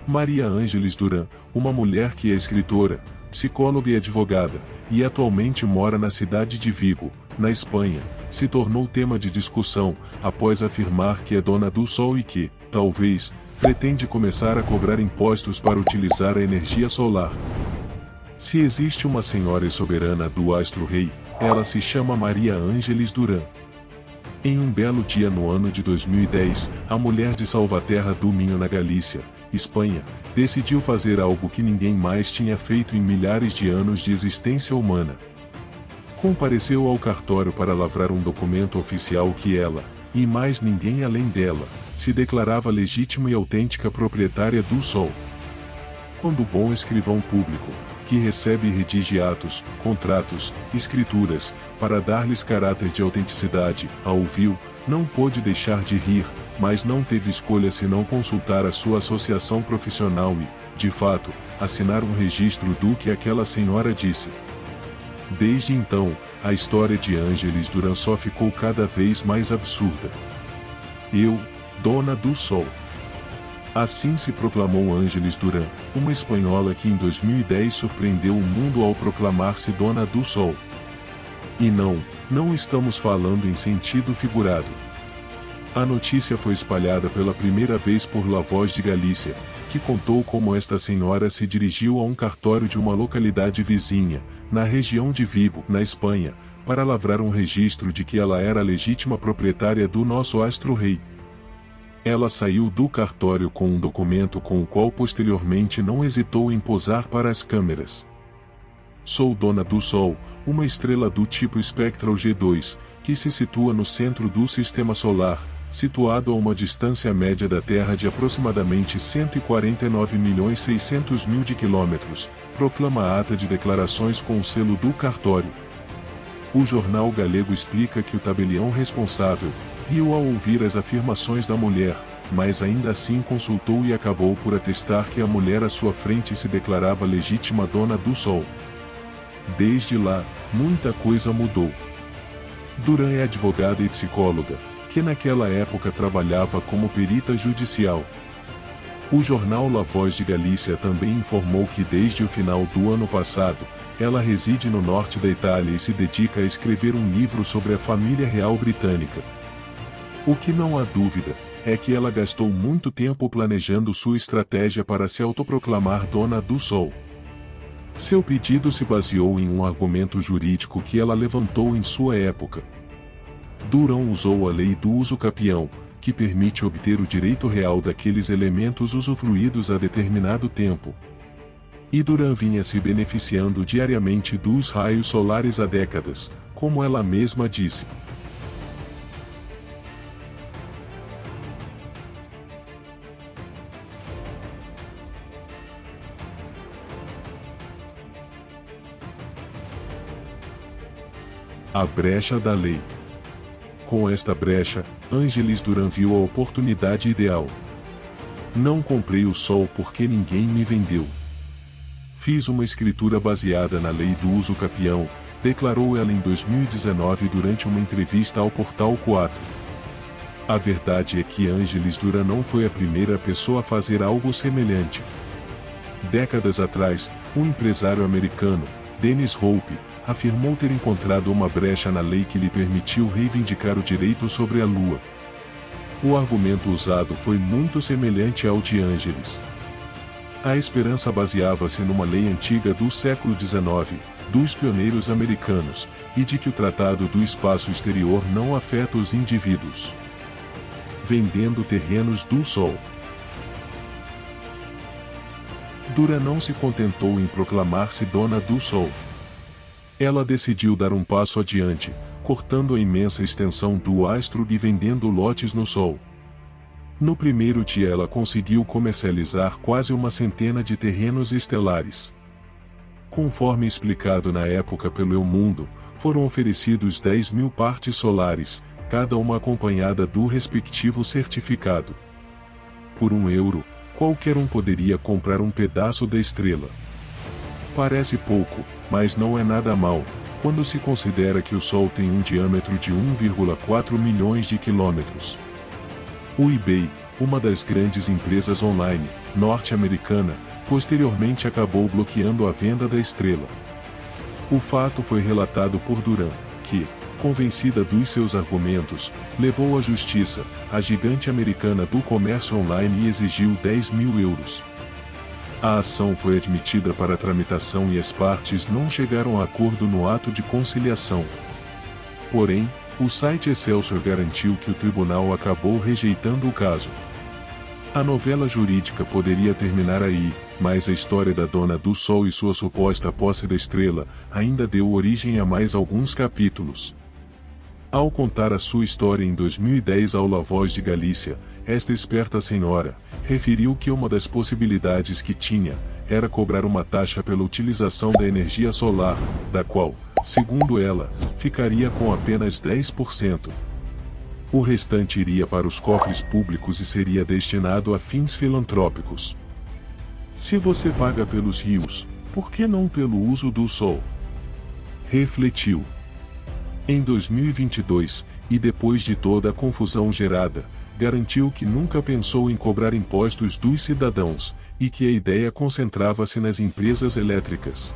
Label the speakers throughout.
Speaker 1: Maria Ângeles Duran, uma mulher que é escritora, psicóloga e advogada, e atualmente mora na cidade de Vigo, na Espanha, se tornou tema de discussão, após afirmar que é dona do Sol e que, talvez, pretende começar a cobrar impostos para utilizar a energia solar. Se existe uma senhora e soberana do astro-rei, ela se chama Maria Ângeles Duran. Em um belo dia no ano de 2010, a mulher de Salvaterra do Minho na Galícia, Espanha, decidiu fazer algo que ninguém mais tinha feito em milhares de anos de existência humana. Compareceu ao cartório para lavrar um documento oficial que ela, e mais ninguém além dela, se declarava legítima e autêntica proprietária do Sol. Quando o bom escrivão público, que recebe e redige atos, contratos, escrituras, para dar-lhes caráter de autenticidade, a ouviu, não pôde deixar de rir, mas não teve escolha senão consultar a sua associação profissional e, de fato, assinar um registro do que aquela senhora disse. Desde então, a história de Ângeles Duran só ficou cada vez mais absurda. Eu, dona do Sol. Assim se proclamou Ângeles Duran, uma espanhola que em 2010 surpreendeu o mundo ao proclamar-se dona do Sol. E não estamos falando em sentido figurado. A notícia foi espalhada pela primeira vez por La Voz de Galícia, que contou como esta senhora se dirigiu a um cartório de uma localidade vizinha, na região de Vigo, na Espanha, para lavrar um registro de que ela era a legítima proprietária do nosso astro-rei. Ela saiu do cartório com um documento com o qual posteriormente não hesitou em posar para as câmeras. Sou dona do Sol, uma estrela do tipo Spectral G2, que se situa no centro do Sistema Solar, situado a uma distância média da Terra de aproximadamente 149.600.000 de quilômetros, proclama a ata de declarações com o selo do cartório. O jornal galego explica que o tabelião responsável riu ao ouvir as afirmações da mulher, mas ainda assim consultou e acabou por atestar que a mulher à sua frente se declarava legítima dona do Sol. Desde lá, muita coisa mudou. Duran é advogada e psicóloga, que naquela época trabalhava como perita judicial. O jornal La Voz de Galícia também informou que desde o final do ano passado, ela reside no norte da Itália e se dedica a escrever um livro sobre a família real britânica. O que não há dúvida, é que ela gastou muito tempo planejando sua estratégia para se autoproclamar dona do Sol. Seu pedido se baseou em um argumento jurídico que ela levantou em sua época. Duran usou a lei do uso capião, que permite obter o direito real daqueles elementos usufruídos a determinado tempo. E Duran vinha se beneficiando diariamente dos raios solares há décadas, como ela mesma disse. A brecha da lei. Com esta brecha, Ângeles Duran viu a oportunidade ideal. Não comprei o Sol porque ninguém me vendeu. Fiz uma escritura baseada na lei do uso capião, declarou ela em 2019 durante uma entrevista ao portal 4. A verdade é que Ângeles Duran não foi a primeira pessoa a fazer algo semelhante. Décadas atrás, um empresário americano, Dennis Hope, afirmou ter encontrado uma brecha na lei que lhe permitiu reivindicar o direito sobre a Lua. O argumento usado foi muito semelhante ao de Ângeles. A esperança baseava-se numa lei antiga do século XIX, dos pioneiros americanos, e de que o Tratado do Espaço Exterior não afeta os indivíduos. Vendendo terrenos do Sol. Duran não se contentou em proclamar-se dona do Sol. Ela decidiu dar um passo adiante, cortando a imensa extensão do astro e vendendo lotes no Sol. No primeiro dia ela conseguiu comercializar quase uma centena de terrenos estelares. Conforme explicado na época pelo El Mundo, foram oferecidos 10.000 partes solares, cada uma acompanhada do respectivo certificado. Por €1, qualquer um poderia comprar um pedaço da estrela. Parece pouco, mas não é nada mal, quando se considera que o Sol tem um diâmetro de 1,4 milhões de quilômetros. O eBay, uma das grandes empresas online, norte-americana, posteriormente acabou bloqueando a venda da estrela. O fato foi relatado por Duran, que, convencida dos seus argumentos, levou à justiça a gigante americana do comércio online e exigiu 10 mil euros. A ação foi admitida para tramitação e as partes não chegaram a acordo no ato de conciliação. Porém, o site Excelsior garantiu que o tribunal acabou rejeitando o caso. A novela jurídica poderia terminar aí, mas a história da Dona do Sol e sua suposta posse da estrela ainda deu origem a mais alguns capítulos. Ao contar a sua história em 2010 ao La Voz de Galícia, esta esperta senhora referiu que uma das possibilidades que tinha era cobrar uma taxa pela utilização da energia solar, da qual, segundo ela, ficaria com apenas 10%. O restante iria para os cofres públicos e seria destinado a fins filantrópicos. Se você paga pelos rios, por que não pelo uso do sol? Refletiu. Em 2022, e depois de toda a confusão gerada, garantiu que nunca pensou em cobrar impostos dos cidadãos, e que a ideia concentrava-se nas empresas elétricas.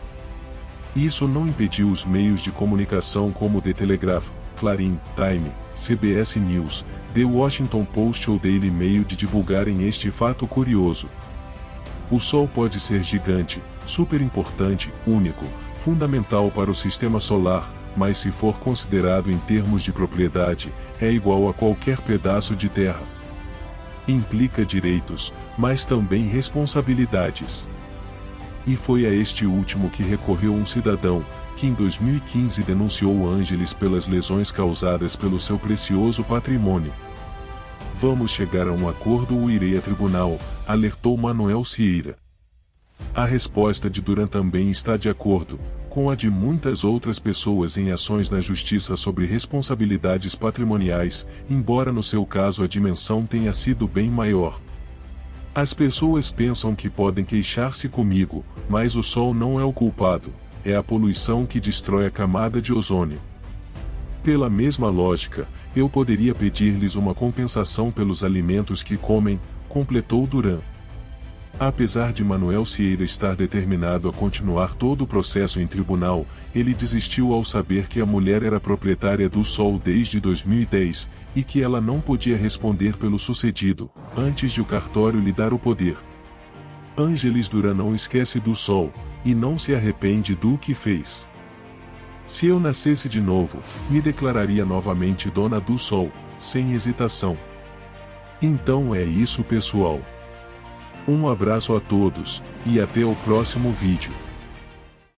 Speaker 1: Isso não impediu os meios de comunicação como The Telegraph, Clarim, Time, CBS News, The Washington Post ou Daily Mail de divulgarem este fato curioso. O Sol pode ser gigante, super importante, único, fundamental para o sistema solar, mas se for considerado em termos de propriedade, é igual a qualquer pedaço de terra. Implica direitos, mas também responsabilidades. E foi a este último que recorreu um cidadão, que em 2015 denunciou Ângeles pelas lesões causadas pelo seu precioso patrimônio. Vamos chegar a um acordo ou irei a tribunal, alertou Manuel Cieira. A resposta de Duran também está de acordo com a de muitas outras pessoas em ações na justiça sobre responsabilidades patrimoniais, embora no seu caso a dimensão tenha sido bem maior. As pessoas pensam que podem queixar-se comigo, mas o Sol não é o culpado, é a poluição que destrói a camada de ozônio. Pela mesma lógica, eu poderia pedir-lhes uma compensação pelos alimentos que comem, completou Duran. Apesar de Manuel Cieira estar determinado a continuar todo o processo em tribunal, ele desistiu ao saber que a mulher era proprietária do Sol desde 2010, e que ela não podia responder pelo sucedido, antes de o cartório lhe dar o poder. Ângeles Duran não esquece do Sol, e não se arrepende do que fez. Se eu nascesse de novo, me declararia novamente dona do Sol, sem hesitação. Então é isso, pessoal. Um abraço a todos, e até o próximo vídeo.